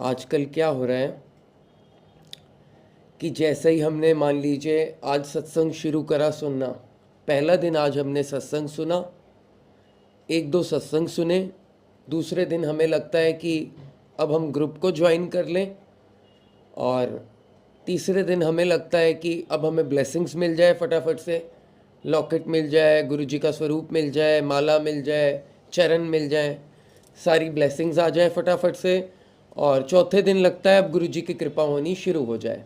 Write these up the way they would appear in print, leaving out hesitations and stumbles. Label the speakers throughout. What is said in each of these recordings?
Speaker 1: आजकल क्या हो रहा है कि जैसे ही हमने मान लीजिए आज सत्संग शुरू करा सुनना, पहला दिन आज हमने सत्संग सुना, एक दो सत्संग सुने, दूसरे दिन हमें लगता है कि अब हम ग्रुप को ज्वाइन कर लें, और तीसरे दिन हमें लगता है कि अब हमें ब्लेसिंग्स मिल जाए, फटाफट से लॉकेट मिल जाए, गुरु जी का स्वरूप मिल जाए, माला मिल जाए, चरण मिल जाए, सारी ब्लेसिंग्स आ जाए फटाफट से। और चौथे दिन लगता है अब गुरु जी की कृपा होनी शुरू हो जाए।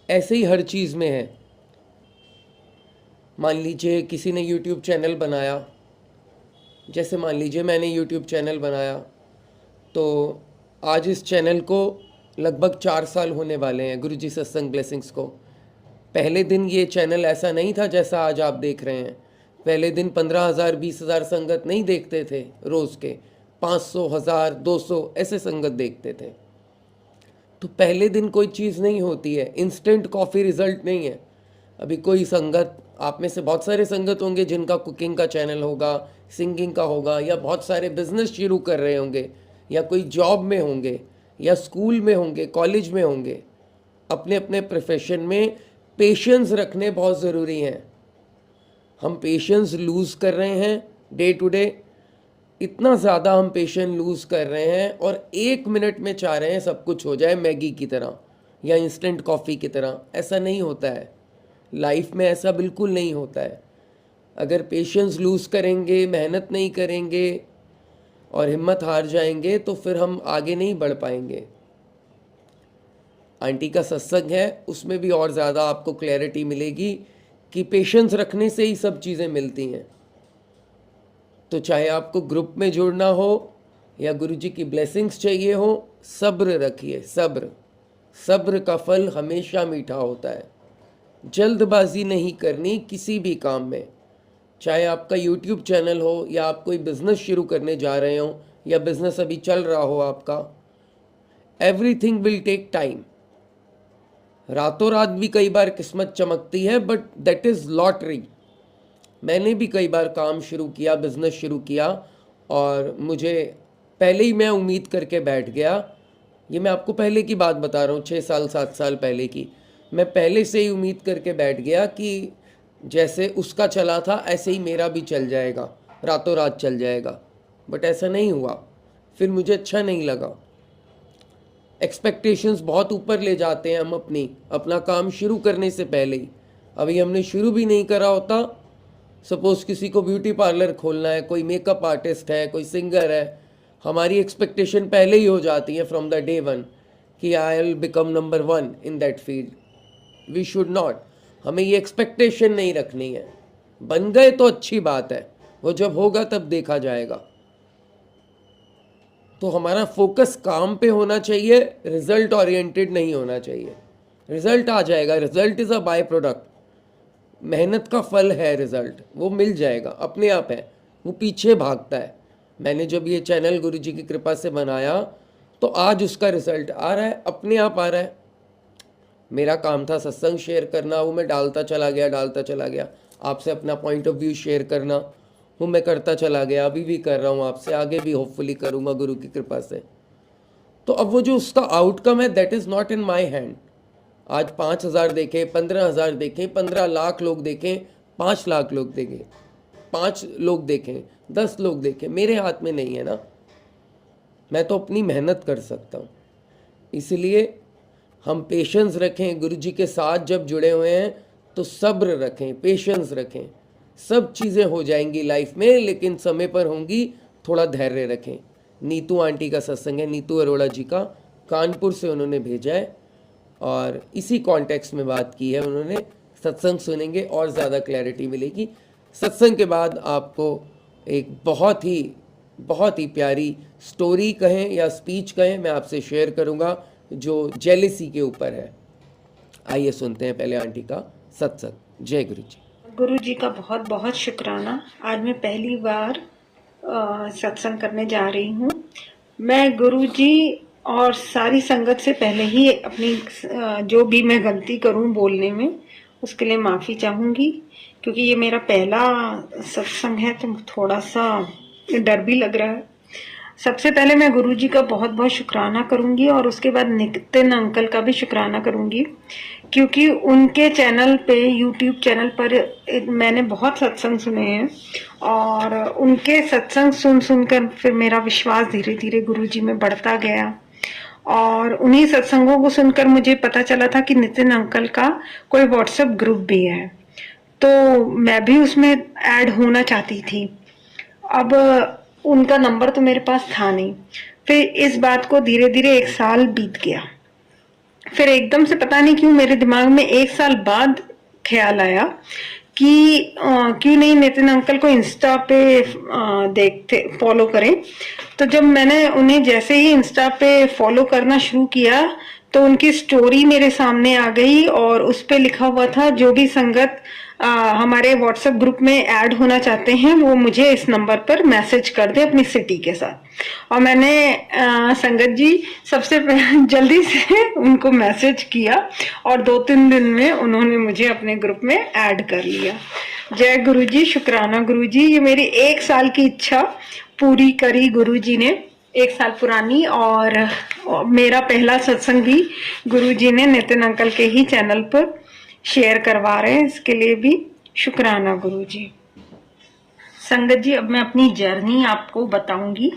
Speaker 1: ऐसे ही हर चीज़ में है। मान लीजिए किसी ने यूट्यूब चैनल बनाया, जैसे मान लीजिए मैंने यूट्यूब चैनल बनाया, तो आज इस चैनल को लगभग 4 साल होने वाले हैं गुरुजी सत्संग ब्लेसिंग्स को। पहले दिन ये चैनल ऐसा नहीं था जैसा आज आप देख रहे हैं। पहले दिन 15,000 20,000 संगत नहीं देखते थे, रोज़ के 500 1000 200 ऐसे संगत देखते थे। तो पहले दिन कोई चीज़ नहीं होती है, इंस्टेंट कॉफ़ी रिजल्ट नहीं है। अभी कोई संगत, आप में से बहुत सारे संगत होंगे जिनका कुकिंग का चैनल होगा, सिंगिंग का होगा, या बहुत सारे बिजनेस शुरू कर रहे होंगे, या कोई जॉब में होंगे, या स्कूल में होंगे, कॉलेज में होंगे। अपने अपने प्रोफेशन में पेशेंस रखने बहुत ज़रूरी हैं। हम पेशेंस लूज़ कर रहे हैं डे टू डे, इतना ज़्यादा हम पेशेंस लूज़ कर रहे हैं, और 1 मिनट में चाह रहे हैं सब कुछ हो जाए मैगी की तरह या इंस्टेंट कॉफ़ी की तरह। ऐसा नहीं होता है लाइफ में, ऐसा बिल्कुल नहीं होता है। अगर पेशेंस लूज़ करेंगे, मेहनत नहीं करेंगे और हिम्मत हार जाएंगे तो फिर हम आगे नहीं बढ़ पाएंगे। आंटी का सत्संग है, उसमें भी और ज़्यादा आपको क्लैरिटी मिलेगी कि पेशेंस रखने से ही सब चीज़ें मिलती हैं। तो चाहे आपको ग्रुप में जुड़ना हो या गुरुजी की ब्लेसिंग्स चाहिए हो, सब्र रखिए। सब्र, सब्र का फल हमेशा मीठा होता है। जल्दबाजी नहीं करनी किसी भी काम में, चाहे आपका यूट्यूब चैनल हो या आप कोई बिजनेस शुरू करने जा रहे हो या बिजनेस अभी चल रहा हो आपका। Everything will take time. रातों रात भी कई बार किस्मत चमकती है, बट दैट इज़ लॉटरी। मैंने भी कई बार काम शुरू किया, बिजनेस शुरू किया, और मुझे पहले ही मैं उम्मीद करके बैठ गया। ये मैं आपको पहले की बात बता रहा हूँ, 6 साल 7 साल पहले की। मैं पहले से ही उम्मीद करके बैठ गया कि जैसे उसका चला था ऐसे ही मेरा भी चल जाएगा, रातों रात चल जाएगा। बट ऐसा नहीं हुआ, फिर मुझे अच्छा नहीं लगा। एक्सपेक्टेशंस बहुत ऊपर ले जाते हैं हम अपना काम शुरू करने से पहले ही। अभी हमने शुरू भी नहीं करा होता, सपोज़ किसी को ब्यूटी पार्लर खोलना है, कोई मेकअप आर्टिस्ट है, कोई सिंगर है, हमारी एक्सपेक्टेशन पहले ही हो जाती है फ्रॉम द डे वन कि I will become number 1 in that field. We should not, हमें ये एक्सपेक्टेशन नहीं रखनी है। बन गए तो अच्छी बात है, वो जब होगा तब देखा जाएगा। तो हमारा फोकस काम पे होना चाहिए, रिजल्ट ओरिएंटेड नहीं होना चाहिए। रिजल्ट आ जाएगा, result is a by product, मेहनत का फल है रिजल्ट, वो मिल जाएगा, अपने आप है, वो पीछे भागता है। मैंने जब ये चैनल गुरुजी की कृपा से बनाया तो आज उसका रिजल्ट आ रहा है, अपने आप आ रहा है। मेरा काम था सत्संग शेयर करना, वो मैं डालता चला गया। आपसे अपना पॉइंट ऑफ व्यू शेयर करना, वो मैं करता चला गया, अभी भी कर रहा हूँ आपसे, आगे भी होपफुली करूँगा गुरु की कृपा से। तो अब वो जो उसका आउटकम है, that is not in my hand. आज 5,000 देखें, 15,000 देखें, 15 लाख लोग देखें, 5 लाख लोग देखें, 5 लोग देखें, 10 लोग देखें, मेरे हाथ में नहीं है ना। मैं तो अपनी मेहनत कर सकता हूँ। इसलिए हम पेशेंस रखें, गुरुजी के साथ जब जुड़े हुए हैं तो सब्र रखें, पेशेंस रखें। सब चीज़ें हो जाएंगी लाइफ में, लेकिन समय पर होंगी, थोड़ा धैर्य रखें। नीतू आंटी का सत्संग है, नीतू अरोड़ा जी का, कानपुर से उन्होंने भेजा है, और इसी कॉन्टेक्स्ट में बात की है उन्होंने। सत्संग सुनेंगे और ज़्यादा क्लैरिटी मिलेगी। सत्संग के बाद आपको एक बहुत ही प्यारी स्टोरी कहें या स्पीच कहें, मैं आपसे शेयर करूंगा, जो जेलिसी के ऊपर है। आइए सुनते हैं पहले आंटी का सत्संग। जय गुरु जी।
Speaker 2: गुरु जी का बहुत बहुत शुक्राना। आज मैं पहली बार सत्संग करने जा रही हूँ। मैं गुरु जी और सारी संगत से पहले ही अपनी जो भी मैं गलती करूँ बोलने में, उसके लिए माफ़ी चाहूँगी, क्योंकि ये मेरा पहला सत्संग है तो थोड़ा सा डर भी लग रहा है। सबसे पहले मैं गुरुजी का बहुत बहुत शुक्राना करूंगी और उसके बाद नितिन अंकल का भी शुक्राना करूंगी, क्योंकि उनके चैनल पे, यूट्यूब चैनल पर मैंने बहुत सत्संग सुने हैं और उनके सत्संग सुन सुनकर फिर मेरा विश्वास धीरे धीरे गुरुजी में बढ़ता गया। और उन्हीं सत्संगों को सुनकर मुझे पता चला था कि नितिन अंकल का कोई व्हाट्सएप ग्रुप भी है, तो मैं भी उसमें ऐड होना चाहती थी। अब उनका नंबर तो मेरे पास था नहीं। फिर इस बात को धीरे धीरे 1 साल बीत गया। फिर एकदम से पता नहीं क्यों मेरे दिमाग में 1 साल बाद ख्याल आया कि क्यों नहीं नितिन अंकल को इंस्टा पे देखते, फॉलो करें। तो जब मैंने उन्हें जैसे ही इंस्टा पे फॉलो करना शुरू किया तो उनकी स्टोरी मेरे सामने आ गई और उस पे लिखा हुआ था, जो भी संगत हमारे व्हाट्सएप ग्रुप में ऐड होना चाहते हैं वो मुझे इस नंबर पर मैसेज कर दे अपनी सिटी के साथ। और मैंने संगत जी सबसे जल्दी से उनको मैसेज किया और 2-3 दिन में उन्होंने मुझे अपने ग्रुप में ऐड कर लिया। जय गुरुजी, शुक्राना गुरुजी, ये मेरी 1 साल की इच्छा पूरी करी गुरुजी ने, 1 साल पुरानी। और मेरा पहला सत्संग भी गुरुजी ने नितिन अंकल के ही चैनल पर शेयर करवा रहे हैं, इसके लिए भी शुक्राना गुरुजी। संगत जी, अब मैं अपनी जर्नी आपको बताऊंगी।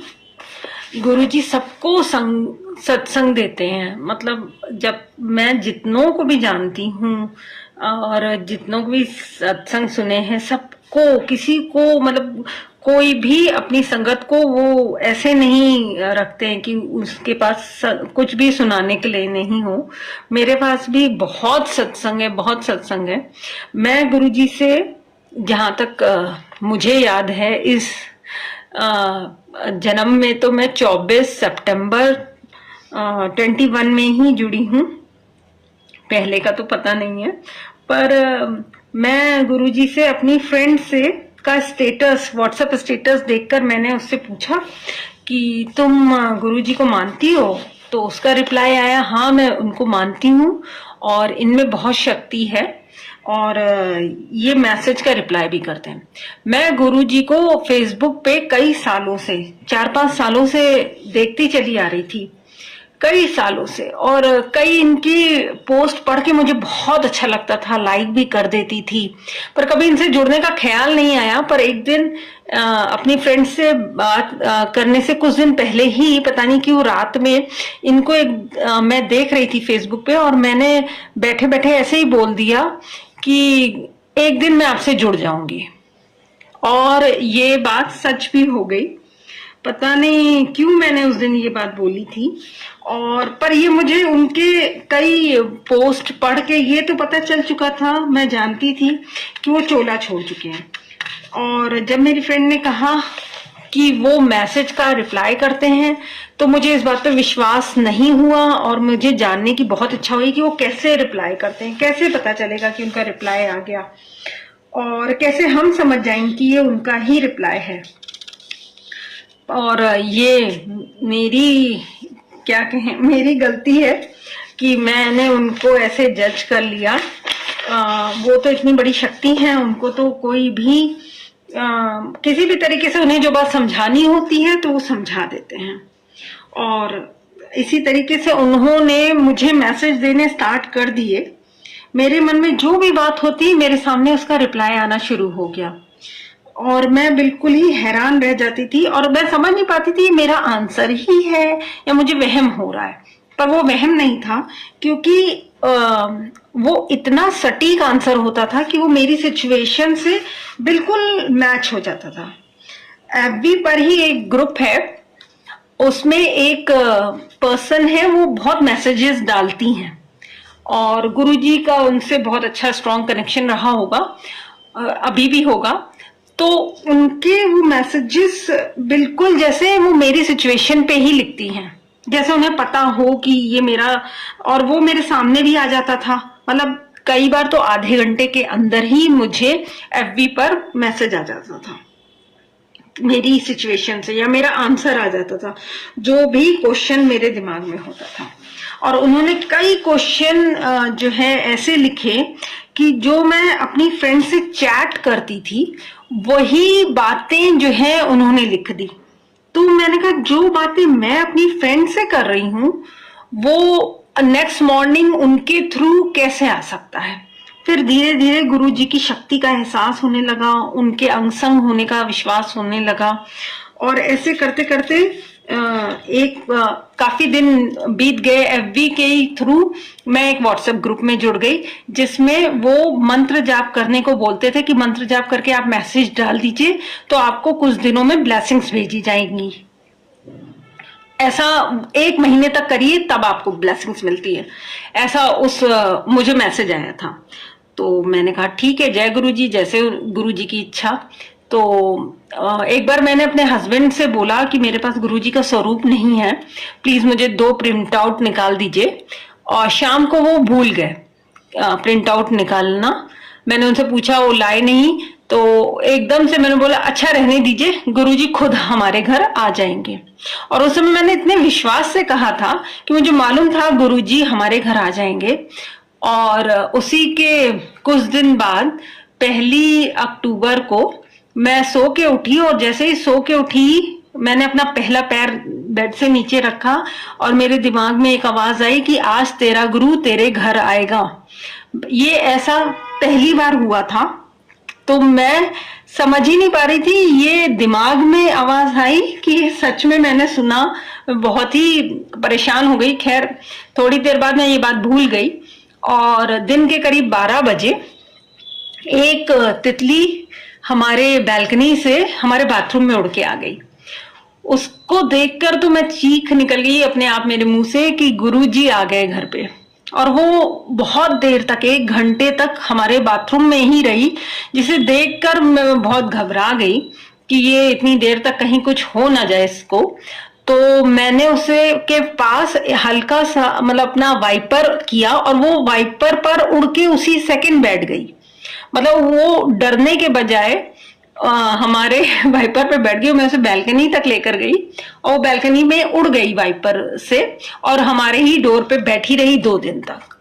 Speaker 2: गुरुजी सबको सत्संग देते हैं, मतलब जब मैं जितनों को भी जानती हूँ और जितनों को भी सत्संग सुने हैं, सबको, किसी को, मतलब कोई भी अपनी संगत को वो ऐसे नहीं रखते हैं कि उसके पास कुछ भी सुनाने के लिए नहीं हो। मेरे पास भी बहुत सत्संग है, बहुत सत्संग है। मैं गुरुजी से जहां तक मुझे याद है, इस जन्म में तो मैं 24 सितंबर 21 में ही जुड़ी हूँ, पहले का तो पता नहीं है। पर मैं गुरुजी से अपनी फ्रेंड से का स्टेटस, व्हाट्सएप स्टेटस देखकर मैंने उससे पूछा कि तुम गुरुजी को मानती हो? तो उसका रिप्लाई आया, हाँ मैं उनको मानती हूँ और इनमें बहुत शक्ति है। और ये मैसेज का रिप्लाई भी करते हैं। मैं गुरुजी को फेसबुक पे कई सालों से, 4-5 सालों से देखती चली आ रही थी, कई सालों से, और कई इनकी पोस्ट पढ़ के मुझे बहुत अच्छा लगता था, लाइक भी कर देती थी, पर कभी इनसे जुड़ने का ख्याल नहीं आया। पर एक दिन अपनी फ्रेंड से बात करने से कुछ दिन पहले ही, पता नहीं क्यों, रात में इनको मैं देख रही थी फेसबुक पे और मैंने बैठे बैठे ऐसे ही बोल दिया कि एक दिन मैं आपसे जुड़ जाऊंगी। और ये बात सच भी हो गई। पता नहीं क्यों मैंने उस दिन ये बात बोली थी। और पर ये मुझे उनके कई पोस्ट पढ़ के ये तो पता चल चुका था, मैं जानती थी कि वो चोला छोड़ चुके हैं। और जब मेरी फ्रेंड ने कहा कि वो मैसेज का रिप्लाई करते हैं तो मुझे इस बात पे विश्वास नहीं हुआ और मुझे जानने की बहुत इच्छा हुई कि वो कैसे रिप्लाई करते हैं, कैसे पता चलेगा कि उनका रिप्लाई आ गया और कैसे हम समझ जाएंगे कि ये उनका ही रिप्लाई है। और ये मेरी, क्या कहें, मेरी गलती है कि मैंने उनको ऐसे जज कर लिया। वो तो इतनी बड़ी शक्ति है, उनको तो कोई भी किसी भी तरीके से उन्हें जो बात समझानी होती है तो वो समझा देते हैं। और इसी तरीके से उन्होंने मुझे मैसेज देने स्टार्ट कर दिए। मेरे मन में जो भी बात होती, मेरे सामने उसका रिप्लाई आना शुरू हो गया और मैं बिल्कुल ही हैरान रह जाती थी और मैं समझ नहीं पाती थी मेरा आंसर ही है या मुझे वहम हो रहा है। पर वो वहम नहीं था, क्योंकि वो इतना सटीक आंसर होता था कि वो मेरी सिचुएशन से बिल्कुल मैच हो जाता था। एफबी पर ही एक ग्रुप है, उसमें एक पर्सन है, वो बहुत मैसेजेस डालती हैं और गुरुजी का उनसे बहुत अच्छा स्ट्रॉन्ग कनेक्शन रहा होगा, अभी भी होगा। तो उनके वो मैसेजेस बिल्कुल जैसे वो मेरी सिचुएशन पे ही लिखती हैं, जैसे उन्हें पता हो कि ये मेरा, और वो मेरे सामने भी आ जाता था। मतलब कई बार तो आधे घंटे के अंदर ही मुझे एफबी पर मैसेज आ जाता था मेरी सिचुएशन से, या मेरा आंसर आ जाता था जो भी क्वेश्चन मेरे दिमाग में होता था। और उन्होंने कई क्वेश्चन जो है ऐसे लिखे कि जो मैं अपनी फ्रेंड से चैट करती थी वही बातें जो है उन्होंने लिख दी। तो मैंने कहा जो बातें मैं अपनी फ्रेंड से कर रही हूँ वो नेक्स्ट मॉर्निंग उनके थ्रू कैसे आ सकता है। फिर धीरे धीरे गुरु जी की शक्ति का एहसास होने लगा, उनके अंग संग होने का विश्वास होने लगा, और ऐसे करते करते काफी दिन बीत गए। एफबी के थ्रू मैं एक व्हाट्सएप ग्रुप में जुड़ गई जिसमें वो मंत्र जाप करने को बोलते थे कि मंत्र जाप करके आप मैसेज डाल दीजिए तो आपको कुछ दिनों में ब्लेसिंग्स भेजी जाएंगी, ऐसा 1 महीने तक करिए तब आपको ब्लेसिंग्स मिलती है, ऐसा मुझे मैसेज आया था। तो मैंने कहा ठीक है, जय गुरु जी, जैसे गुरु जी की इच्छा। तो एक बार मैंने अपने हस्बैंड से बोला कि मेरे पास गुरु जी का स्वरूप नहीं है, प्लीज मुझे 2 प्रिंट आउट निकाल दीजिए, और शाम को वो भूल गए प्रिंट आउट निकालना। मैंने उनसे पूछा, वो लाए नहीं, तो एकदम से मैंने बोला अच्छा रहने दीजिए, गुरुजी खुद हमारे घर आ जाएंगे। और उस समय मैंने इतने विश्वास से कहा था कि मुझे मालूम था गुरुजी हमारे घर आ जाएंगे। और उसी के कुछ दिन बाद 1 अक्टूबर को मैं सो के उठी, और जैसे ही सो के उठी मैंने अपना पहला पैर बेड से नीचे रखा और मेरे दिमाग में एक आवाज आई कि आज तेरा गुरु तेरे घर आएगा। ये ऐसा पहली बार हुआ था, तो मैं समझ ही नहीं पा रही थी ये दिमाग में आवाज आई कि सच में मैंने सुना। बहुत ही परेशान हो गई। खैर थोड़ी देर बाद मैं ये बात भूल गई, और दिन के करीब 12 बजे एक तितली हमारे बैल्कनी से हमारे बाथरूम में उड़ के आ गई। उसको देखकर तो मैं चीख निकल गई अपने आप मेरे मुंह से कि गुरुजी आ गए घर पे। और वो बहुत देर तक, 1 घंटे तक हमारे बाथरूम में ही रही, जिसे देखकर मैं बहुत घबरा गई कि ये इतनी देर तक कहीं कुछ हो ना जाए इसको। तो मैंने उसे के पास हल्का सा मतलब अपना वाइपर किया, और वो वाइपर पर उड़ के उसी सेकंड बैठ गई। मतलब वो डरने के बजाय हमारे वाइपर पे बैठ गई। मैं उसे बैल्कनी तक लेकर गई और बैल्कनी में उड़ गई वाइपर से, और हमारे ही डोर पे बैठी रही 2 दिन तक।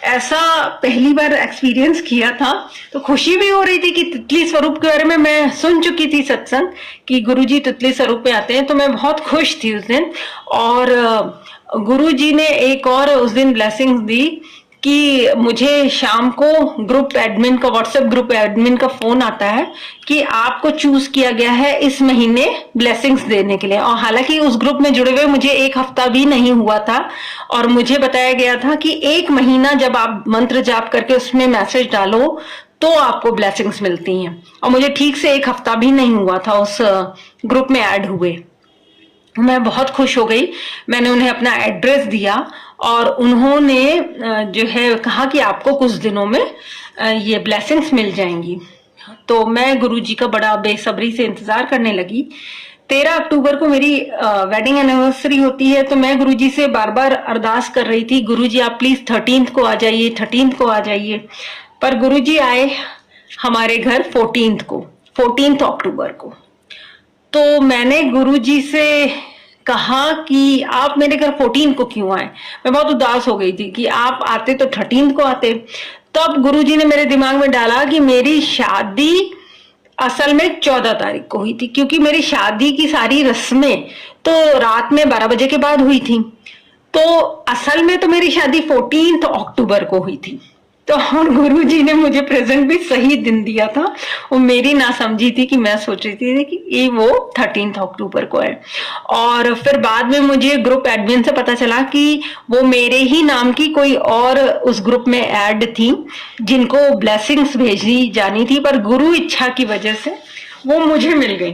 Speaker 2: ऐसा पहली बार एक्सपीरियंस किया था। तो खुशी भी हो रही थी कि तितली स्वरूप के बारे में मैं सुन चुकी थी सत्संग कि गुरुजी तितली स्वरूप में आते हैं, तो मैं बहुत खुश थी उस दिन। और गुरुजी ने एक और उस दिन ब्लेसिंग्स दी कि मुझे शाम को ग्रुप एडमिन का, व्हाट्सएप ग्रुप एडमिन का फोन आता है कि आपको चूज किया गया है इस महीने ब्लेसिंग्स देने के लिए। और हालांकि उस ग्रुप में जुड़े हुए मुझे 1 हफ्ता भी नहीं हुआ था, और मुझे बताया गया था कि 1 महीना जब आप मंत्र जाप करके उसमें मैसेज डालो तो आपको ब्लेसिंग्स मिलती हैं। और मुझे ठीक से 1 हफ्ता भी नहीं हुआ था उस ग्रुप में ऐड हुए। मैं बहुत खुश हो गई। मैंने उन्हें अपना एड्रेस दिया और उन्होंने जो है कहा कि आपको कुछ दिनों में ये ब्लेसिंग्स मिल जाएंगी। तो मैं गुरुजी का बड़ा बेसब्री से इंतजार करने लगी। 13 अक्टूबर को मेरी वेडिंग एनिवर्सरी होती है, तो मैं गुरुजी से बार बार अरदास कर रही थी, गुरुजी आप प्लीज 13th को आ जाइए, 13th को आ जाइए। पर गुरुजी आए हमारे घर 14th अक्टूबर को। तो मैंने गुरुजी से कहा कि आप मेरे घर 14 को क्यों आए। मैं बहुत उदास हो गई थी कि आप आते तो 13 को आते। तब गुरुजी ने मेरे दिमाग में डाला कि मेरी शादी असल में 14 तारीख को हुई थी, क्योंकि मेरी शादी की सारी रस्में तो रात में 12 बजे के बाद हुई थी। तो असल में तो मेरी शादी 14 अक्टूबर को हुई थी। तो और गुरुजी ने मुझे प्रेजेंट भी सही दिन दिया था। वो मेरी ना समझी थी कि मैं सोच रही थी कि ये वो 13 अक्टूबर को है। और फिर बाद में मुझे ग्रुप एडमिन से पता चला कि वो मेरे ही नाम की कोई और उस ग्रुप में ऐड थी जिनको ब्लेसिंग्स भेजी जानी थी, पर गुरु इच्छा की वजह से वो मुझे मिल गई।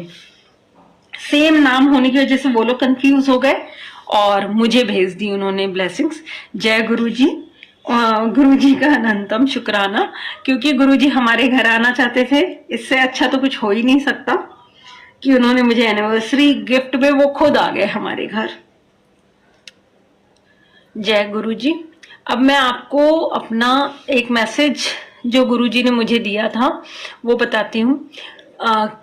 Speaker 2: सेम नाम होने की वजह से वो लोग कंफ्यूज हो गए और मुझे भेज दी उन्होंने ब्लेसिंग्स। जय गुरुजी। गुरुजी का अनंतम शुक्राना, क्योंकि गुरुजी हमारे घर आना चाहते थे। इससे अच्छा तो कुछ हो ही नहीं सकता कि उन्होंने मुझे एनिवर्सरी गिफ्ट में वो खुद आ गए हमारे घर। जय गुरुजी। अब मैं आपको अपना एक मैसेज जो गुरुजी ने मुझे दिया था वो बताती हूँ।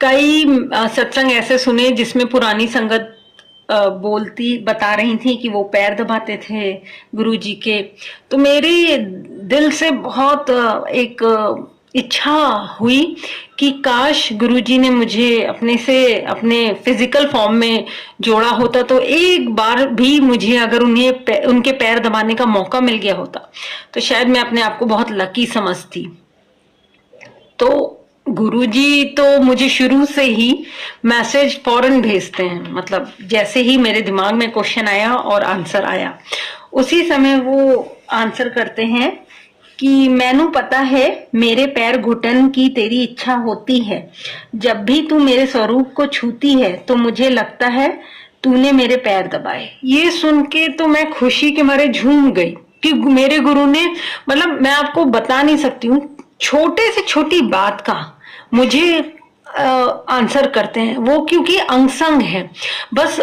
Speaker 2: कई सत्संग ऐसे सुने जिसमें पुरानी संगत बता रही थी कि वो पैर दबाते थे गुरुजी के। तो मेरे दिल से बहुत एक इच्छा हुई कि काश गुरुजी ने मुझे अपने फिजिकल फॉर्म में जोड़ा होता, तो एक बार भी मुझे अगर उनके पैर दबाने का मौका मिल गया होता तो शायद मैं अपने आप को बहुत लकी समझती। तो गुरुजी तो मुझे शुरू से ही मैसेज फौरन भेजते हैं, मतलब जैसे ही मेरे दिमाग में क्वेश्चन आया और आंसर आया उसी समय वो आंसर करते हैं कि मैनू पता है मेरे पैर घुटन की तेरी इच्छा होती है, जब भी तू मेरे स्वरूप को छूती है तो मुझे लगता है तूने मेरे पैर दबाए। ये सुन के तो मैं खुशी के मारे झूम गई कि मेरे गुरु ने, मतलब मैं आपको बता नहीं सकती हूँ, छोटे से छोटी बात का मुझे आंसर करते हैं वो, क्योंकि अंग-संग है। बस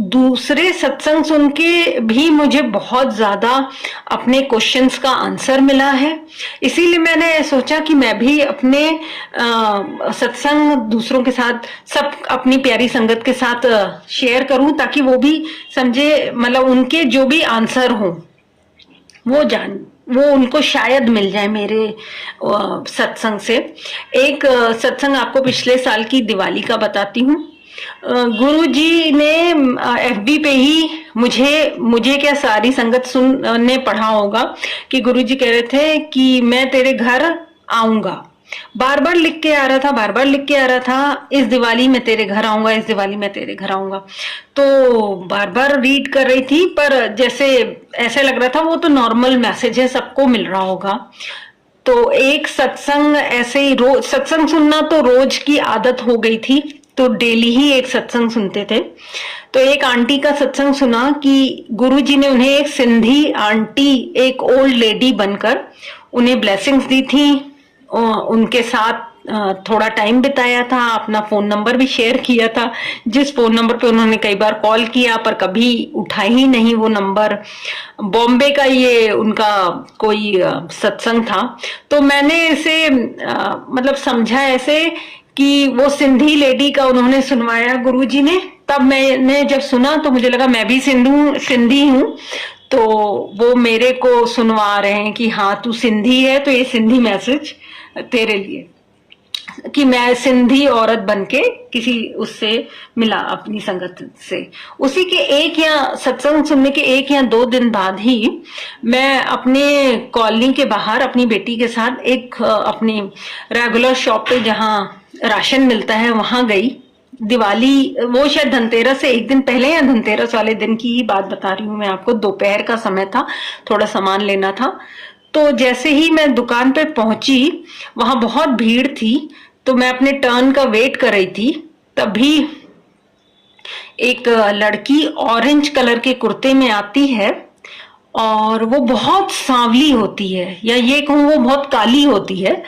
Speaker 2: दूसरे सत्संग सुन के भी मुझे बहुत ज्यादा अपने क्वेश्चंस का आंसर मिला है, इसीलिए मैंने सोचा कि मैं भी अपने सत्संग दूसरों के साथ, सब अपनी प्यारी संगत के साथ शेयर करूं ताकि वो भी समझे, मतलब उनके जो भी आंसर हो वो उनको शायद मिल जाए मेरे सत्संग से। एक सत्संग आपको पिछले साल की दिवाली का बताती हूँ। गुरु जी ने एफबी पे ही मुझे क्या सारी संगत सुनने पढ़ा होगा कि गुरु जी कह रहे थे कि मैं तेरे घर आऊंगा, बार बार लिख के आ रहा था, इस दिवाली में तेरे घर आऊंगा, इस दिवाली में तेरे घर आऊंगा। तो बार बार रीड कर रही थी, पर जैसे ऐसे लग रहा था वो तो नॉर्मल मैसेज है, सबको मिल रहा होगा। तो एक सत्संग ऐसे ही, रोज सत्संग सुनना तो रोज की आदत हो गई थी, तो डेली ही एक सत्संग सुनते थे। तो एक आंटी का सत्संग सुना कि गुरुजी ने उन्हें, एक सिंधी आंटी, एक ओल्ड लेडी बनकर उन्हें ब्लेसिंग्स दी थी, उनके साथ थोड़ा टाइम बिताया था, अपना फोन नंबर भी शेयर किया था, जिस फोन नंबर पे उन्होंने कई बार कॉल किया पर कभी उठा ही नहीं वो नंबर। बॉम्बे का ये उनका कोई सत्संग था। तो मैंने इसे मतलब समझा ऐसे कि वो सिंधी लेडी का उन्होंने सुनवाया गुरुजी ने, तब मैंने जब सुना तो मुझे लगा मैं भी सिंधी हूँ, तो वो मेरे को सुनवा रहे हैं कि हाँ तू सिंधी है, तो ये सिंधी मैसेज तेरे लिए, कि मैं सिंधी औरत बनके किसी उससे मिला अपनी संगत से। उसी के एक या सत्संग सुनने के 1 या 2 दिन बाद ही मैं अपने कॉलोनी के बाहर अपनी बेटी के साथ एक अपनी रेगुलर शॉप पे जहाँ राशन मिलता है वहां गई। दिवाली, वो शायद धनतेरस से 1 दिन पहले या धनतेरस वाले दिन की ही बात बता रही हूँ मैं आपको, दोपहर का समय था, थोड़ा सामान लेना था। तो जैसे ही मैं दुकान पे पहुंची, वहां बहुत भीड़ थी, तो मैं अपने टर्न का वेट कर रही थी, तभी एक लड़की ऑरेंज कलर के कुर्ते में आती है, और वो बहुत सांवली होती है, या ये कहूँ वो बहुत काली होती है,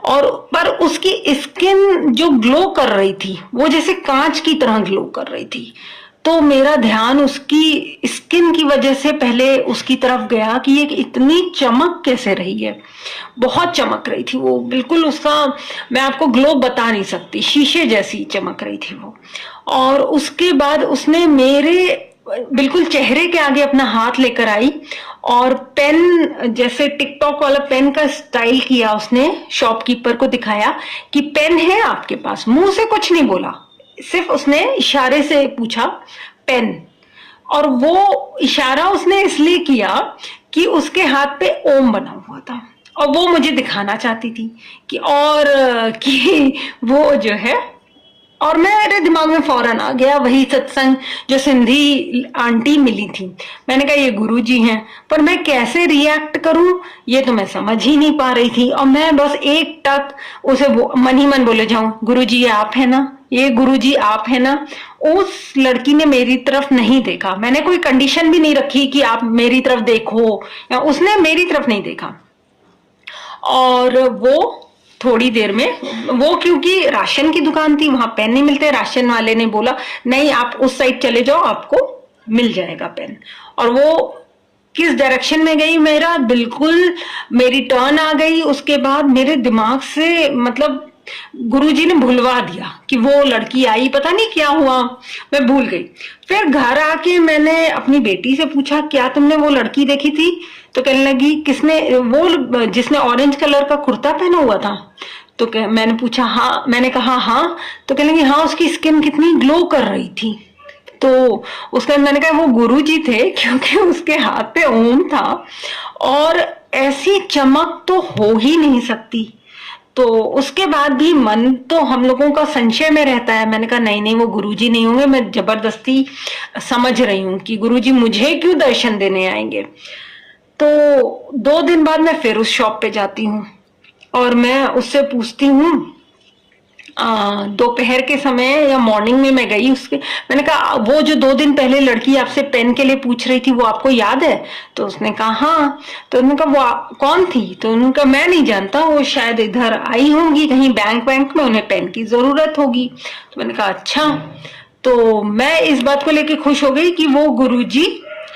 Speaker 2: और पर उसकी स्किन जो ग्लो कर रही थी वो जैसे कांच की तरह ग्लो कर रही थी। तो मेरा ध्यान उसकी स्किन की वजह से पहले उसकी तरफ गया कि ये इतनी चमक कैसे रही है, बहुत चमक रही थी वो, बिल्कुल उसका मैं आपको ग्लो बता नहीं सकती, शीशे जैसी चमक रही थी वो। और उसके बाद उसने मेरे बिल्कुल चेहरे के आगे अपना हाथ लेकर आई और पेन, जैसे टिकटॉक वाला पेन का स्टाइल किया उसने, शॉपकीपर को दिखाया कि पेन है आपके पास, मुंह से कुछ नहीं बोला, सिर्फ उसने इशारे से पूछा पेन। और वो इशारा उसने इसलिए किया कि उसके हाथ पे ओम बना हुआ था, और वो मुझे दिखाना चाहती थी कि कि वो जो है, और मेरे दिमाग में फौरन आ गया वही सत्संग जो सिंधी आंटी मिली थी। मैंने कहा ये गुरुजी हैं, पर मैं कैसे रिएक्ट करूं ये तो मैं समझ ही नहीं पा रही थी, और मैं बस एक टक उसे मन ही मन बोले जाऊं, गुरुजी ये आप है ना, ये गुरुजी आप है ना। उस लड़की ने मेरी तरफ नहीं देखा, मैंने कोई कंडीशन भी नहीं रखी कि आप मेरी तरफ देखो, या उसने मेरी तरफ नहीं देखा। और वो थोड़ी देर में, वो क्योंकि राशन की दुकान थी, वहां पेन नहीं मिलते, राशन वाले ने बोला नहीं आप उस साइड चले जाओ आपको मिल जाएगा पेन। और वो किस डायरेक्शन में गई, मेरा बिल्कुल, मेरी टर्न आ गई, उसके बाद मेरे दिमाग से मतलब गुरुजी ने भुलवा दिया कि वो लड़की आई, पता नहीं क्या हुआ, मैं भूल गई। फिर घर आके मैंने अपनी बेटी से पूछा, क्या तुमने वो लड़की देखी थी? तो कहने लगी, किसने? वो जिसने ऑरेंज कलर का कुर्ता पहना हुआ था। तो मैंने पूछा, हाँ, मैंने कहा हाँ। तो कहने लगी, हाँ, उसकी स्किन कितनी ग्लो कर रही थी। तो उसका मैंने कहा वो गुरुजी थे, क्योंकि उसके हाथ पे ओम था और ऐसी चमक तो हो ही नहीं सकती। तो उसके बाद भी मन तो हम लोगों का संशय में रहता है। मैंने कहा नहीं नहीं, वो गुरुजी नहीं होंगे। मैं जबरदस्ती समझ रही हूँ कि गुरुजी मुझे क्यों दर्शन देने आएंगे। तो 2 दिन बाद मैं फिर उस शॉप पे जाती हूँ और मैं उससे पूछती हूँ, दोपहर के समय या मॉर्निंग में मैं गई उसके, मैंने कहा वो जो 2 दिन पहले लड़की आपसे पेन के लिए पूछ रही थी वो आपको याद है? तो उसने कहा हाँ। तो उन्होंने कहा वो कौन थी? तो उन्होंने कहा मैं नहीं जानता, वो शायद इधर आई होंगी कहीं बैंक में, उन्हें पेन की जरूरत होगी। तो मैंने कहा अच्छा। तो मैं इस बात को लेकर खुश हो गई कि वो गुरुजी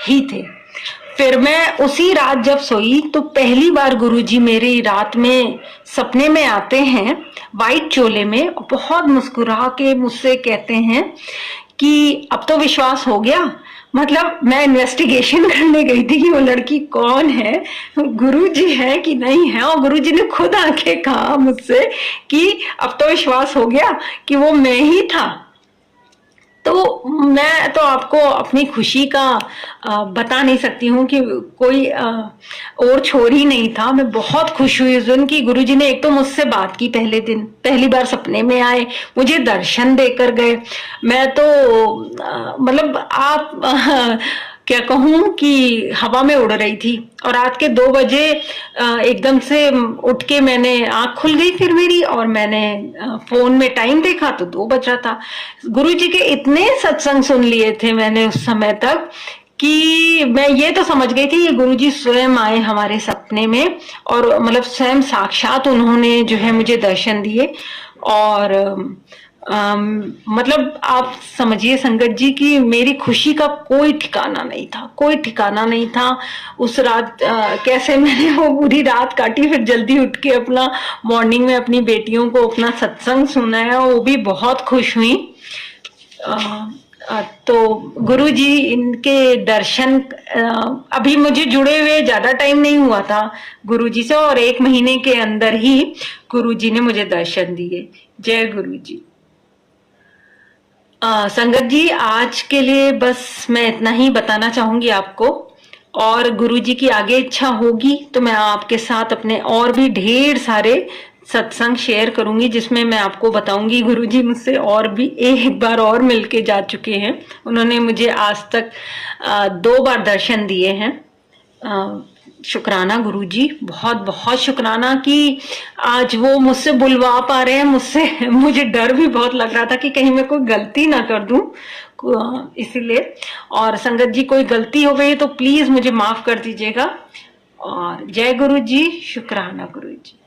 Speaker 2: ही थे। फिर मैं उसी रात जब सोई तो पहली बार गुरुजी मेरी रात में सपने में आते हैं, वाइट चोले में, और बहुत मुस्कुरा के मुझसे कहते हैं कि अब तो विश्वास हो गया। मतलब मैं इन्वेस्टिगेशन करने गई थी कि वो लड़की कौन है, गुरुजी है कि नहीं है, और गुरुजी ने खुद आके कहा मुझसे कि अब तो विश्वास हो गया कि वो मैं ही था। तो मैं तो आपको अपनी खुशी का बता नहीं सकती हूँ कि कोई और छोर ही नहीं था। मैं बहुत खुश हुई उस दिन कि गुरुजी ने एक तो मुझसे बात की, पहले दिन पहली बार सपने में आए, मुझे दर्शन देकर गए। मैं तो मतलब आप क्या कहूँ कि हवा में उड़ रही थी। और रात के 2 बजे एकदम से उठ के मैंने आंख खुल गई फिर मेरी, और मैंने फोन में टाइम देखा तो 2 बज रहा था। गुरुजी के इतने सत्संग सुन लिए थे मैंने उस समय तक कि मैं ये तो समझ गई थी ये गुरुजी स्वयं आए हमारे सपने में, और मतलब स्वयं साक्षात उन्होंने जो है मुझे दर्शन दिए। और मतलब आप समझिए संगत जी कि मेरी खुशी का कोई ठिकाना नहीं था, कोई ठिकाना नहीं था। उस रात कैसे मैंने वो पूरी रात काटी, फिर जल्दी उठ के अपना मॉर्निंग में अपनी बेटियों को अपना सत्संग सुनाया, वो भी बहुत खुश हुई। तो गुरुजी इनके दर्शन, अभी मुझे जुड़े हुए ज्यादा टाइम नहीं हुआ था गुरुजी से, और 1 महीने के अंदर ही गुरुजी ने मुझे दर्शन दिए। जय गुरुजी। संगत जी, आज के लिए बस मैं इतना ही बताना चाहूंगी आपको, और गुरुजी की आगे इच्छा होगी तो मैं आपके साथ अपने और भी ढेर सारे सत्संग शेयर करूंगी, जिसमें मैं आपको बताऊंगी गुरुजी मुझसे और भी एक बार और मिलके जा चुके हैं। उन्होंने मुझे आज तक 2 बार दर्शन दिए हैं। शुक्राना गुरुजी, बहुत बहुत शुक्राना कि आज वो मुझसे बुलवा पा रहे हैं। मुझे डर भी बहुत लग रहा था कि कहीं मैं कोई गलती ना कर दूं, इसीलिए। और संगत जी, कोई गलती हो गई तो प्लीज मुझे माफ कर दीजिएगा। और जय गुरु जी, शुक्राना गुरु जी।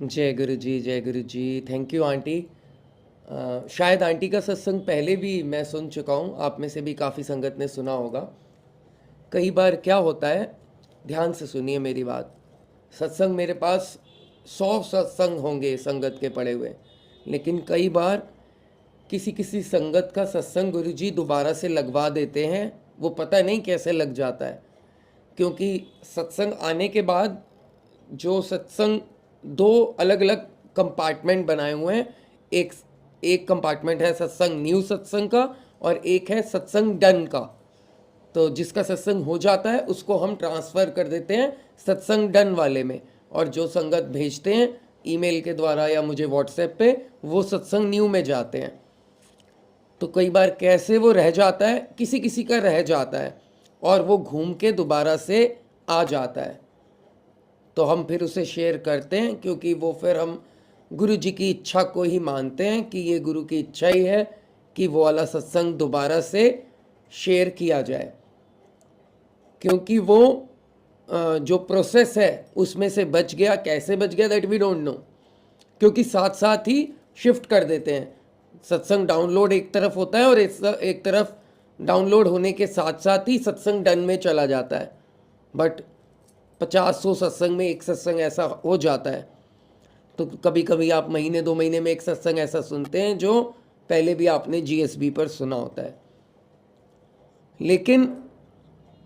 Speaker 1: जय गुरु जी, जय Guru ji. Thank you aunty. शायद आंटी का सत्संग पहले भी मैं सुन चुका हूँ, आप में से भी काफ़ी संगत ने सुना होगा। कई बार क्या होता है, ध्यान से सुनिए मेरी बात, सत्संग मेरे पास 100 सत्संग होंगे संगत के पड़े हुए, लेकिन कई बार किसी संगत का सत्संग गुरुजी दोबारा से लगवा देते हैं। वो पता नहीं कैसे लग जाता है, क्योंकि सत्संग आने के बाद जो सत्संग 2 अलग अलग कंपार्टमेंट बनाए हुए हैं। एक कंपार्टमेंट है सत्संग न्यू सत्संग का, और एक है सत्संग डन का। तो जिसका सत्संग हो जाता है उसको हम ट्रांसफ़र कर देते हैं सत्संग डन वाले में, और जो संगत भेजते हैं ईमेल के द्वारा या मुझे व्हाट्सएप पे, वो सत्संग न्यू में जाते हैं। तो कई बार कैसे वो रह जाता है, किसी का रह जाता है और वो घूम के दोबारा से आ जाता है, तो हम फिर उसे शेयर करते हैं, क्योंकि वो फिर हम गुरु जी की इच्छा को ही मानते हैं कि ये गुरु की इच्छा ही है कि वो वाला सत्संग दोबारा से शेयर किया जाए। क्योंकि वो जो प्रोसेस है उसमें से बच गया, कैसे बच गया दैट वी डोंट नो, क्योंकि साथ साथ ही शिफ्ट कर देते हैं। सत्संग डाउनलोड एक तरफ होता है और एक तरफ डाउनलोड होने के साथ साथ ही सत्संग डन में चला जाता है। बट 50-100 सत्संग में एक सत्संग ऐसा हो जाता है। तो कभी कभी आप महीने 2 महीने में एक सत्संग ऐसा सुनते हैं जो पहले भी आपने जीएसबी पर सुना होता है। लेकिन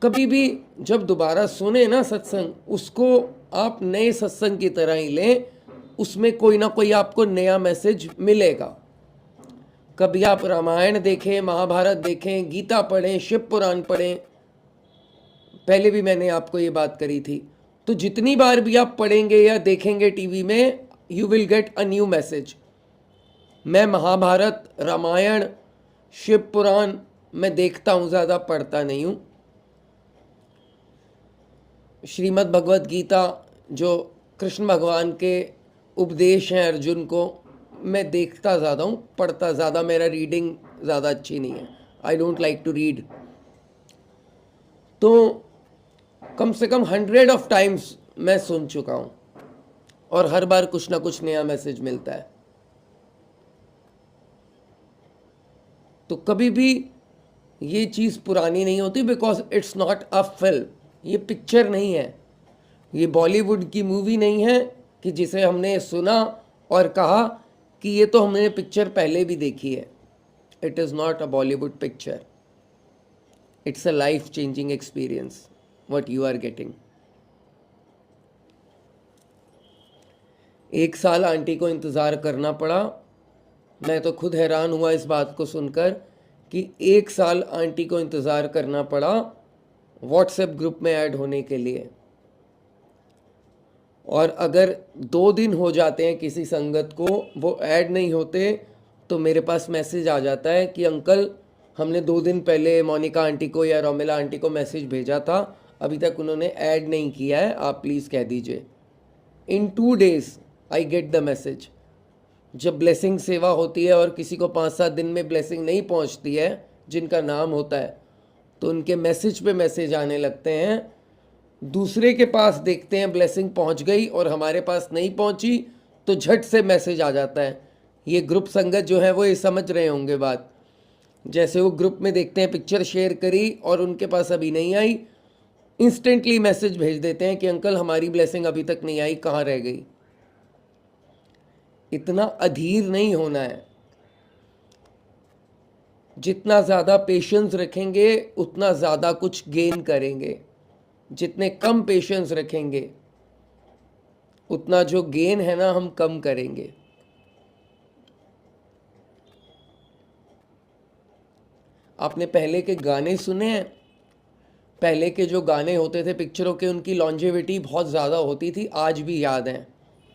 Speaker 1: कभी भी जब दोबारा सुने ना सत्संग, उसको आप नए सत्संग की तरह ही लें, उसमें कोई ना कोई आपको नया मैसेज मिलेगा। कभी आप रामायण देखें, महाभारत देखें, गीता पढ़ें, शिव पुराण पढ़ें, पहले भी मैंने आपको ये बात करी थी। तो जितनी बार भी आप पढ़ेंगे या देखेंगे टीवी में, you will get a new message. मैं महाभारत, रामायण, शिव पुराण मैं देखता हूँ, ज़्यादा पढ़ता नहीं हूँ। श्रीमद् भगवत गीता जो कृष्ण भगवान के उपदेश हैं अर्जुन को, मैं देखता ज़्यादा हूँ, पढ़ता ज़्यादा, मेरा रीडिंग ज़्यादा अच्छी नहीं है। I don't like to read. तो कम से कम 100 ऑफ टाइम्स मैं सुन चुका हूँ और हर बार कुछ ना कुछ नया मैसेज मिलता है। तो कभी भी ये चीज़ पुरानी नहीं होती, because it's not a film. ये पिक्चर नहीं है, ये बॉलीवुड की मूवी नहीं है कि जिसे हमने सुना और कहा कि ये तो हमने पिक्चर पहले भी देखी है। It is not a Bollywood picture, it's a life changing experience what you are getting. 1 साल आंटी को इंतज़ार करना पड़ा। मैं तो खुद हैरान हुआ इस बात को सुनकर कि 1 साल आंटी को इंतज़ार करना पड़ा व्हाट्सएप ग्रुप में ऐड होने के लिए। और अगर 2 दिन हो जाते हैं किसी संगत को वो ऐड नहीं होते, तो मेरे पास मैसेज आ जाता है कि अंकल, हमने 2 दिन पहले मोनिका आंटी को या रोमिला आंटी को मैसेज भेजा था, अभी तक उन्होंने ऐड नहीं किया है, आप प्लीज़ कह दीजिए। इन 2 days I get the message. जब ब्लेसिंग सेवा होती है और किसी को 5-7 दिन में ब्लेसिंग नहीं पहुंचती है, जिनका नाम होता है, तो उनके मैसेज पे मैसेज आने लगते हैं। दूसरे के पास देखते हैं ब्लेसिंग पहुंच गई और हमारे पास नहीं पहुंची, तो झट से मैसेज आ जाता है। ये ग्रुप संगत जो है वो ये समझ रहे होंगे बात। जैसे वो ग्रुप में देखते हैं पिक्चर शेयर करी और उनके पास अभी नहीं आई, इंस्टेंटली मैसेज भेज देते हैं कि अंकल हमारी ब्लेसिंग अभी तक नहीं आई, कहाँ रह गई। इतना अधीर नहीं होना है। जितना ज़्यादा पेशेंस रखेंगे उतना ज़्यादा कुछ गेन करेंगे। जितने कम पेशेंस रखेंगे उतना जो गेन है ना, हम कम करेंगे। आपने पहले के गाने सुने हैं? पहले के जो गाने होते थे पिक्चरों के, उनकी लॉन्जेविटी बहुत ज़्यादा होती थी, आज भी याद हैं।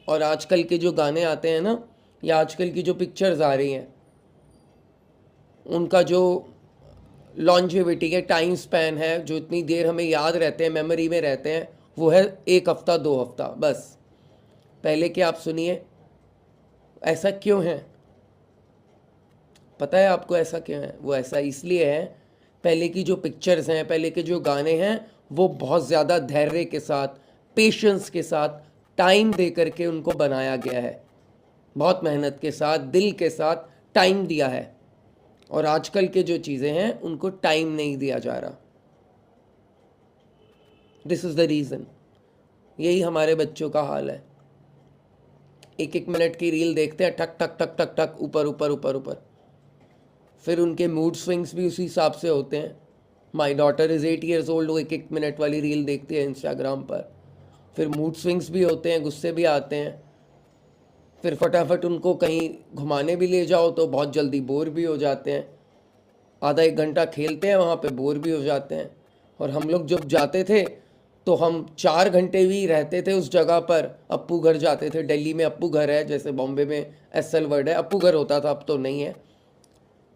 Speaker 1: और आजकल के जो गाने आते हैं ना, या आजकल की जो पिक्चर्स आ रही हैं, उनका जो लॉन्जेविटी है, टाइम स्पैन है, जो इतनी देर हमें याद रहते हैं, मेमोरी में रहते हैं, वो है 1 हफ्ता 2 हफ्ता बस। पहले के आप सुनिए, ऐसा क्यों है? पता है आपको ऐसा क्यों है? वो ऐसा इसलिए है, पहले की जो पिक्चर्स हैं, पहले के जो गाने हैं, वो बहुत ज़्यादा धैर्य के साथ, पेशेंस के साथ, टाइम दे करके उनको बनाया गया है। बहुत मेहनत के साथ, दिल के साथ टाइम दिया है। और आजकल के जो चीज़ें हैं उनको टाइम नहीं दिया जा रहा। This is the reason. यही हमारे बच्चों का हाल है। 1-1 मिनट की रील देखते हैं, ठक ठक ठक ठक ठक, ऊपर ऊपर ऊपर ऊपर। फिर उनके मूड स्विंग्स भी उसी हिसाब से होते हैं। My daughter is 8 years old, वो 1-1 मिनट वाली रील देखती है इंस्टाग्राम पर। फिर मूड स्विंग्स भी होते हैं, गुस्से भी आते हैं। फिर फटाफट उनको कहीं घुमाने भी ले जाओ तो बहुत जल्दी बोर भी हो जाते हैं। आधा 1 घंटा खेलते हैं वहाँ पे, बोर भी हो जाते हैं। और हम लोग जब जाते थे तो हम 4 घंटे भी रहते थे उस जगह पर। अप्पू घर जाते थे, दिल्ली में अप्पू घर है, जैसे बॉम्बे में एसएल वर्ड है, अप्पू घर होता था, अब तो नहीं है।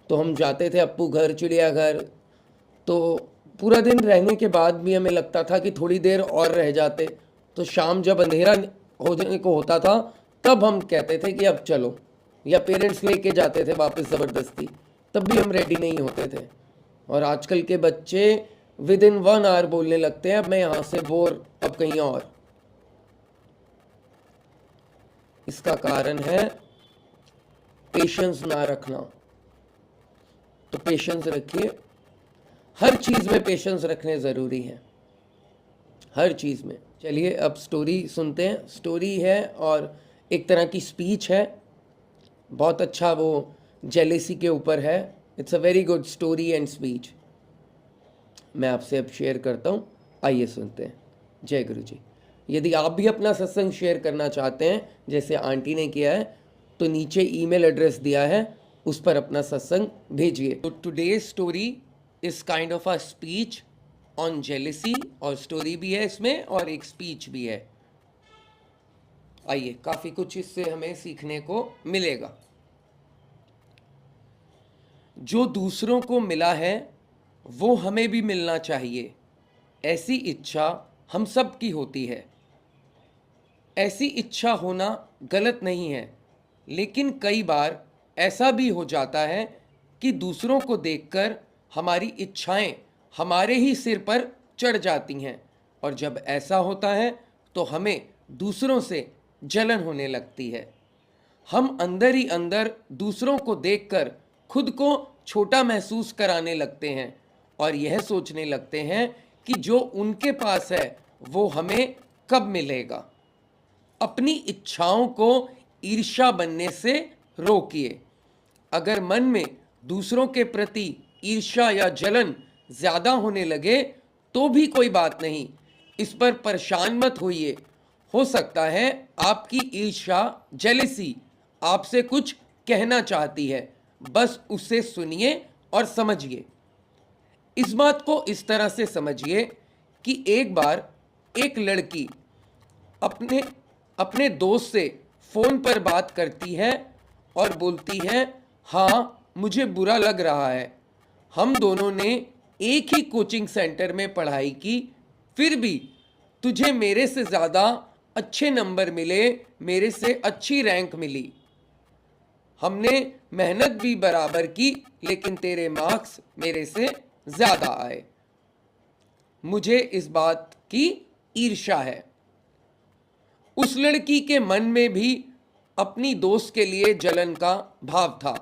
Speaker 1: तो हम जाते थे अप्पू घर, चिड़ियाघर। तो पूरा दिन रहने के बाद भी हमें लगता था कि थोड़ी देर और रह जाते। तो शाम जब अंधेरा होने को होता था तब हम कहते थे कि अब चलो, या पेरेंट्स लेके जाते थे वापस ज़बरदस्ती, तब भी हम रेडी नहीं होते थे। और आजकल के बच्चे विदिन 1 hour बोलने लगते हैं, अब मैं यहाँ से बोर, अब कहीं और। इसका कारण है पेशेंस ना रखना। तो पेशेंस रखिए, हर चीज़ में पेशेंस रखने ज़रूरी है, हर चीज़ में। चलिए अब स्टोरी सुनते हैं। स्टोरी है और एक तरह की स्पीच है, बहुत अच्छा, वो जेलेसी के ऊपर है। It's a very good story and speech. मैं आपसे अब शेयर करता हूँ, आइए सुनते हैं। जय गुरु जी। यदि आप भी अपना सत्संग शेयर करना चाहते हैं जैसे आंटी ने किया है, तो नीचे ईमेल एड्रेस दिया है, उस पर अपना सत्संग भेजिए। तो today's story is kind of a speech on jealousy, और स्टोरी भी है इसमें और एक स्पीच भी है। आइए, काफी कुछ इससे हमें सीखने को मिलेगा। जो दूसरों को मिला है वो हमें भी मिलना चाहिए, ऐसी इच्छा हम सब की होती है। ऐसी इच्छा होना गलत नहीं है, लेकिन कई बार ऐसा भी हो जाता है कि दूसरों को देखकर हमारी इच्छाएं हमारे ही सिर पर चढ़ जाती हैं, और जब ऐसा होता है तो हमें दूसरों से जलन होने लगती है। हम अंदर ही अंदर दूसरों को देखकर खुद को छोटा महसूस कराने लगते हैं और यह सोचने लगते हैं कि जो उनके पास है वो हमें कब मिलेगा। अपनी इच्छाओं को ईर्ष्या बनने से रोकिए। अगर मन में दूसरों के प्रति ईर्ष्या या जलन ज्यादा होने लगे तो भी कोई बात नहीं, इस पर परेशान मत होइए। हो सकता है आपकी ईर्ष्या, जेलेसी आपसे कुछ कहना चाहती है, बस उसे सुनिए और समझिए। इस बात को इस तरह से समझिए कि एक बार एक लड़की अपने अपने दोस्त से फोन पर बात करती है और बोलती है, हाँ मुझे बुरा लग रहा है, हम दोनों ने एक ही कोचिंग सेंटर में पढ़ाई की, फिर भी तुझे मेरे से ज़्यादा अच्छे नंबर मिले, मेरे से अच्छी रैंक मिली। हमने मेहनत भी बराबर की, लेकिन तेरे मार्क्स मेरे से ज़्यादा आए। मुझे इस बात की ईर्ष्या है। उस लड़की के मन में भी अपनी दोस्त के लिए जलन का भाव था,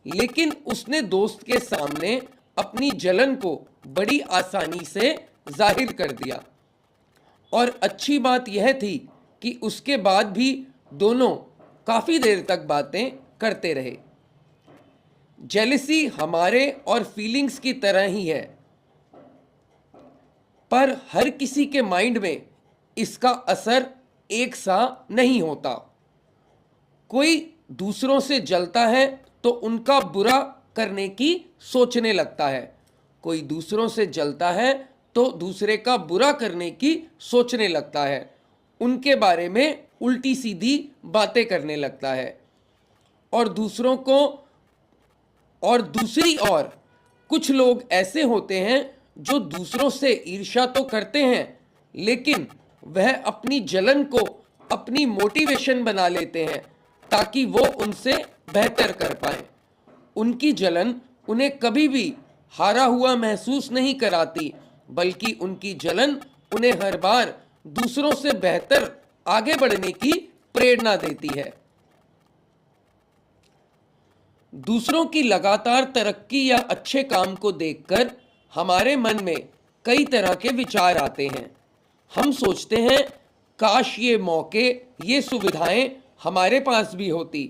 Speaker 1: लेकिन उसने दोस्त के सामने अपनी जलन को बड़ी आसानी से जाहिर कर दिया। और अच्छी बात यह थी कि उसके बाद भी दोनों काफी देर तक बातें करते रहे। जेलसी हमारे और फीलिंग्स की तरह ही है, पर हर किसी के माइंड में इसका असर एक सा नहीं होता। कोई दूसरों से जलता है तो उनका बुरा करने की सोचने लगता है, कोई दूसरों से जलता है तो दूसरे का बुरा करने की सोचने लगता है, उनके बारे में उल्टी सीधी बातें करने लगता है। और दूसरी ओर कुछ लोग ऐसे होते हैं जो दूसरों से ईर्ष्या तो करते हैं, लेकिन वह अपनी जलन को अपनी मोटिवेशन बना लेते हैं ताकि वो उनसे बेहतर कर पाए। उनकी जलन उन्हें कभी भी हारा हुआ महसूस नहीं कराती, बल्कि उनकी जलन उन्हें हर बार दूसरों से बेहतर आगे बढ़ने की प्रेरणा देती है। दूसरों की लगातार तरक्की या अच्छे काम को देखकर हमारे मन में कई तरह के विचार आते हैं। हम सोचते हैं, काश ये मौके, ये सुविधाएं हमारे पास भी होती।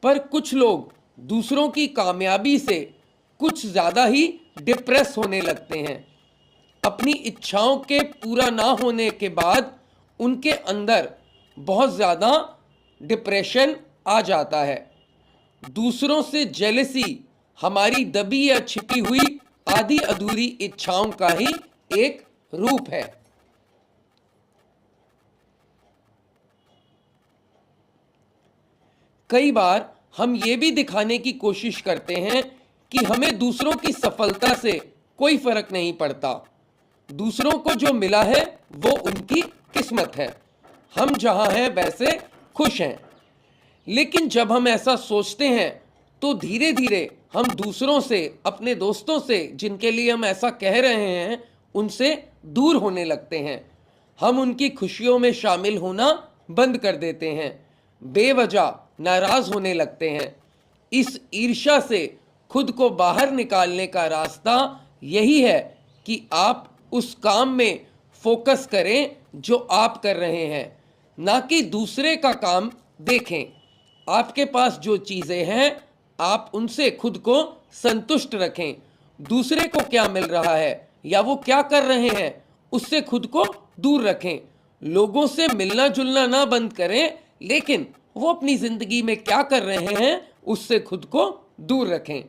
Speaker 1: पर कुछ लोग दूसरों की कामयाबी से कुछ ज़्यादा ही डिप्रेस होने लगते हैं। अपनी इच्छाओं के पूरा ना होने के बाद उनके अंदर बहुत ज़्यादा डिप्रेशन आ जाता है। दूसरों से जेलसी हमारी दबी या छिपी हुई आधी अधूरी इच्छाओं का ही एक रूप है। कई बार हम ये भी दिखाने की कोशिश करते हैं कि हमें दूसरों की सफलता से कोई फर्क नहीं पड़ता। दूसरों को जो मिला है वो उनकी किस्मत है, हम जहां हैं वैसे खुश हैं। लेकिन जब हम ऐसा सोचते हैं तो धीरे धीरे हम दूसरों से, अपने दोस्तों से जिनके लिए हम ऐसा कह रहे हैं, उनसे दूर होने लगते हैं। हम उनकी खुशियों में शामिल होना बंद कर देते हैं, बेवजह नाराज होने लगते हैं। इस ईर्ष्या से खुद को बाहर निकालने का रास्ता यही है कि आप उस काम में फोकस करें जो आप कर रहे हैं, ना कि दूसरे का काम देखें, आपके पास जो चीजें हैं आप उनसे खुद को संतुष्ट रखें। दूसरे को क्या मिल रहा है या वो क्या कर रहे हैं उससे खुद को दूर रखें। लोगों से मिलना जुलना ना बंद करें, लेकिन वो अपनी जिंदगी में क्या कर रहे हैं उससे खुद को दूर रखें।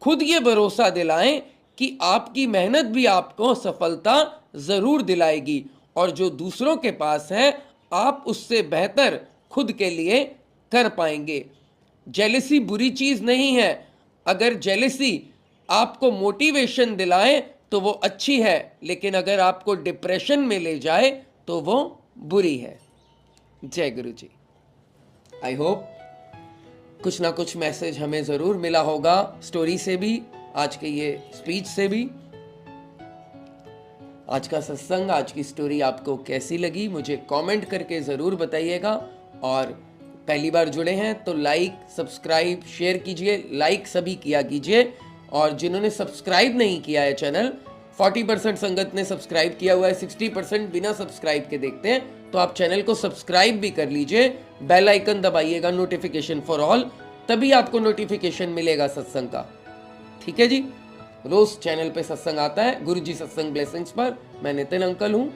Speaker 1: खुद ये भरोसा दिलाएं कि आपकी मेहनत भी आपको सफलता जरूर दिलाएगी और जो दूसरों के पास है आप उससे बेहतर खुद के लिए कर पाएंगे। जेलसी बुरी चीज नहीं है। अगर जेलसी आपको मोटिवेशन दिलाए तो वो अच्छी है, लेकिन अगर आपको डिप्रेशन में ले जाए तो वो बुरी है। जय गुरु जी। आई होप कुछ ना कुछ मैसेज हमें जरूर मिला होगा, स्टोरी से भी, आज के ये स्पीच से भी। आज का सत्संग, आज की स्टोरी आपको कैसी लगी मुझे कमेंट करके जरूर बताइएगा। और पहली बार जुड़े हैं तो लाइक सब्सक्राइब शेयर कीजिए। लाइक सभी किया कीजिए, और जिन्होंने सब्सक्राइब नहीं किया है चैनल, 40% संगत ने सब्सक्राइब किया हुआ है, 60% बिना सब्सक्राइब के देखते हैं, तो आप चैनल को सब्सक्राइब भी कर लीजिए। बेल आइकन दबाइएगा, नोटिफिकेशन फॉर ऑल, तभी आपको नोटिफिकेशन मिलेगा सत्संग का। ठीक है जी। रोज चैनल पे सत्संग आता है, गुरुजी सत्संग ब्लेसिंग्स पर। मैं नितिन अंकल हूँ।